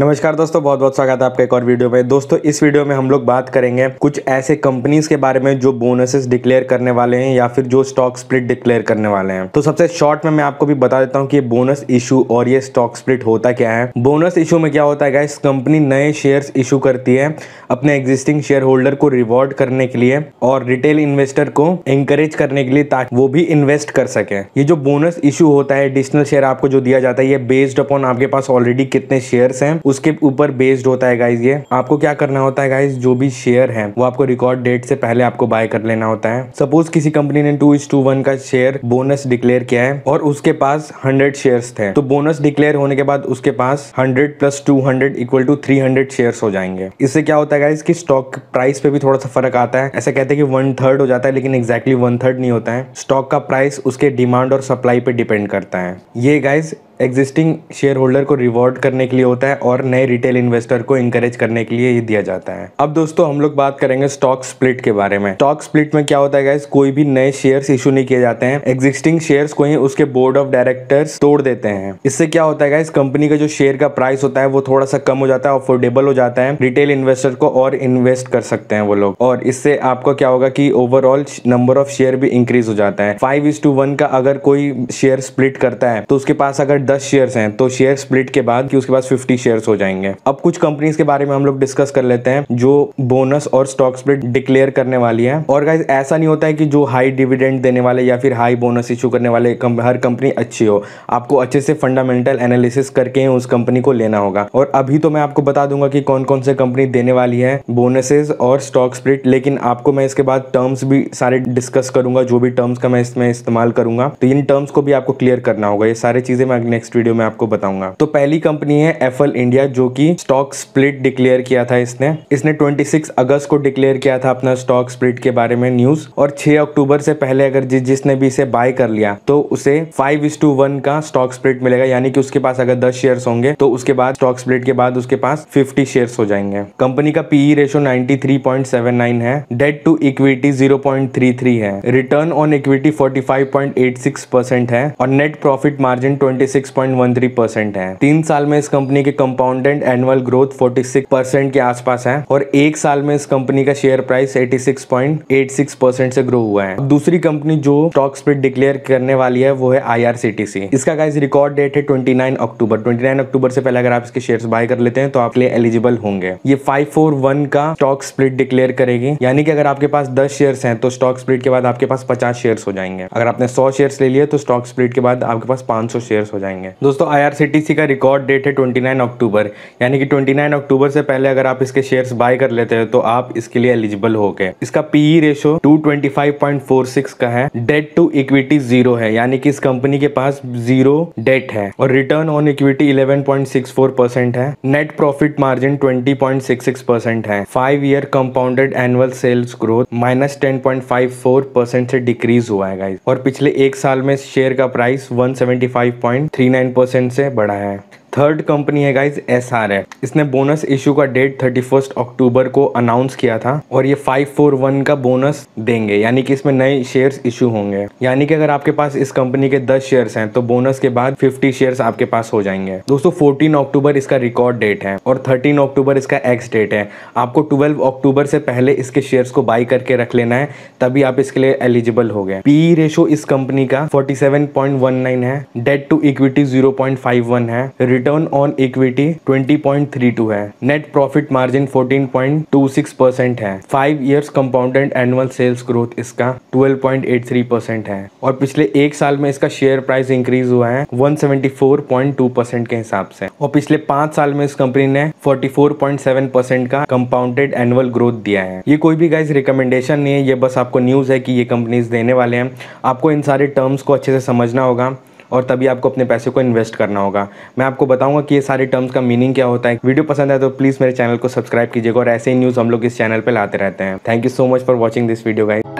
नमस्कार दोस्तों, बहुत बहुत स्वागत है आपका एक और वीडियो में। दोस्तों इस वीडियो में हम लोग बात करेंगे कुछ ऐसे कंपनीज के बारे में जो बोनसेस डिक्लेयर करने वाले हैं या फिर जो स्टॉक स्प्लिट डिक्लेयर करने वाले हैं। तो सबसे शॉर्ट में मैं आपको भी बता देता हूं कि ये बोनस इशू और ये स्टॉक स्प्लिट होता क्या है। बोनस इशू में क्या होता है गाइस, कंपनी नए शेयर्स इशू करती है अपने एग्जिस्टिंग शेयर होल्डर को रिवॉर्ड करने के लिए और रिटेल इन्वेस्टर को एंकरेज करने के लिए ताकि वो भी इन्वेस्ट कर सके। ये जो बोनस इशू होता है, एडिशनल शेयर आपको जो दिया जाता है, ये बेस्ड अपॉन आपके पास ऑलरेडी कितने शेयर्स हैं उसके ऊपर बेस्ड होता है गाइज। ये आपको क्या करना होता है गाइज, जो भी शेयर है वो आपको रिकॉर्ड डेट से पहले आपको बाय कर लेना होता है। सपोज किसी कंपनी ने 2:1 का शेयर बोनस डिक्लेयर किया है और उसके पास 100 शेयर्स थे, तो बोनस डिक्लेयर होने के बाद उसके पास 100 + 200 = 300 शेयर्स हो जाएंगे। इससे क्या होता है गाइज कि स्टॉक प्राइस पे भी थोड़ा सा फर्क आता है। ऐसा कहते हैं कि 1/3 हो जाता है, लेकिन एग्जैक्टली 1/3 नहीं होता है। स्टॉक का प्राइस उसके डिमांड और सप्लाई पे डिपेंड करता है। ये गाइज एग्जिस्टिंग शेयर होल्डर को रिवॉर्ड करने के लिए होता है और नए रिटेल इन्वेस्टर को इंकरेज करने के लिए ये दिया जाता है। अब दोस्तों हम लोग बात करेंगे स्टॉक स्प्लिट के बारे में। स्टॉक स्प्लिट में क्या होता है गाइस, कोई भी नए शेयर्स इशू नहीं किए जाते हैं, एग्जिस्टिंग शेयर्स को ही उसके बोर्ड ऑफ डायरेक्टर्स तोड़ देते हैं। इससे क्या होता है गाइस, कंपनी का जो शेयर का प्राइस होता है वो थोड़ा सा कम हो जाता है, अफोर्डेबल हो जाता है, रिटेल इन्वेस्टर को और इन्वेस्ट कर सकते हैं वो लोग। और इससे आपको क्या होगा कि ओवरऑल नंबर ऑफ शेयर भी इंक्रीज हो जाता है। 5:1 का अगर कोई शेयर स्प्लिट करता है तो उसके पास अगर 10 शेयर्स हैं तो शेयर स्प्लिट के बाद कि उसके पास 50 शेयर्स हो जाएंगे। अब कुछ कंपनीज के बारे में हम लोग डिस्कस कर लेते हैं जो बोनस और स्टॉक स्प्लिट डिक्लेयर करने वाली है। और गाइस ऐसा नहीं होता है कि जो हाई डिविडेंड देने वाले या फिर हाई बोनस इशू करने वाले हर कंपनी अच्छी हो। आपको अच्छे से फंडामेंटल एनालिसिस करके उस कंपनी को लेना होगा। और अभी तो मैं आपको बता दूंगा कि कौन कौन से कंपनी देने वाली है बोनसेस और स्टॉक स्प्लिट, लेकिन आपको मैं इसके बाद टर्म्स भी सारे डिस्कस करूंगा, जो भी टर्म्स का मैं इसमें इस्तेमाल करूंगा। तो इन टर्म्स को भी आपको क्लियर करना होगा। ये सारी चीजें मैं नेक्स्ट वीडियो में आपको बताऊंगा। तो पहली कंपनी है एफएल इंडिया, जो कि स्टॉक स्प्लिट डिक्लेयर किया था इसने 26 अगस्त को डिक्लेयर किया था अपना स्टॉक स्प्लिट के बारे में न्यूज। और 6 अक्टूबर से पहले अगर जिसने भी इसे बाय कर लिया तो उसे 5:1 का स्टॉक स्प्लिट मिलेगा, यानी कि उसके पास अगर 10 शेयर्स होंगे तो उसके बाद स्टॉक स्प्लिट के बाद उसके पास 50 शेयर्स हो जाएंगे। कंपनी का पीई रेशियो 93.79 है, डेट टू इक्विटी 0.33 है, रिटर्न ऑन इक्विटी 45.86% है और नेट प्रॉफिट मार्जिन 26.13% है। 3 साल में इस कंपनी के कंपाउंडेड एनुअल ग्रोथ 46% के आसपास है और 1 साल में इस कंपनी का शेयर प्राइस 86.86% से ग्रो हुआ है। दूसरी कंपनी जो स्टॉक स्प्लिट डिक्लेयर करने वाली है वो है IRCTC। इसका गाइस रिकॉर्ड डेट है 29 अक्टूबर। 29 अक्टूबर से पहले अगर आप इसके शेयर्स बाय कर लेते हैं तो आप लिए एलिजिबल होंगे। ये 541 का स्टॉक स्प्लिट डिक्लेयर करेगी, यानी कि अगर आपके पास 10 शेयर्स हैं तो स्टॉक स्प्लिट के बाद आपके पास 50 शेयर्स हो जाएंगे। अगर आपने 100 शेयर्स ले लिए तो स्टॉक स्प्लिट के बाद आपके पास 500 शेयर्स हो जाएंगे। दोस्तों IRCTC का रिकॉर्ड डेट है 29 अक्टूबर, यानी कि 29 अक्टूबर से पहले अगर आप इसके शेयर्स बाय कर लेते हैं तो आप इसके लिए एलिजिबल हो गए। इसका पीई रेशियो 225.46 का है, डेट टू इक्विटी 0 है, यानी कि इस कंपनी के पास 0 डेट है और रिटर्न ऑन इक्विटी 11.64% है, नेट प्रॉफिट मार्जिन 20.66% है। 5 year compounded annual sales growth -10.54% से डिक्रीज हुआ है गाइस। और पिछले 1 साल में शेयर का प्राइस 175.39% से बढ़ा है। थर्ड कंपनी है गाइज SRF। इसने बोनस इशू का डेट 31 अक्टूबर को अनाउंस किया था और ये 541 का बोनस देंगे, यानी कि इसमें नए शेयर्स इशू होंगे। यानी कि अगर आपके पास इस कंपनी के 10 शेयर्स हैं तो बोनस के बाद 50 शेयर्स आपके पास हो जाएंगे। दोस्तों 14 अक्टूबर इसका रिकॉर्ड डेट है और 13 अक्टूबर इसका एक्स डेट है। आपको 12 अक्टूबर से पहले इसके शेयर्स को बाय करके रख लेना है, तभी आप इसके लिए एलिजिबल हो गए। पीई रेशियो इस कंपनी का 47.19 है, डेट टू इक्विटी 0.51 है, रिटर्न ऑन इक्विटी 20.32 है, नेट प्रॉफिट मार्जिन 14.26% है। 5 years compounded annual sales growth इसका 12.83% है और पिछले 1 साल में इसका शेयर प्राइस इंक्रीज हुआ है 174.2% के हिसाब से। और पिछले 5 साल में इस कंपनी ने 44.7% का कंपाउंडेड एनुअल ग्रोथ दिया है। ये कोई भी गाइस रिकमेंडेशन नहीं है, ये बस आपको न्यूज है कि ये कंपनीज देने वाले हैं। आपको इन सारे टर्म्स को अच्छे से समझना होगा और तभी आपको अपने पैसे को इन्वेस्ट करना होगा। मैं आपको बताऊंगा कि ये सारे टर्म्स का मीनिंग क्या होता है। वीडियो पसंद आए तो प्लीज़ मेरे चैनल को सब्सक्राइब कीजिएगा और ऐसे ही न्यूज़ हम लोग इस चैनल पे लाते रहते हैं। Thank you so much for watching this video guys.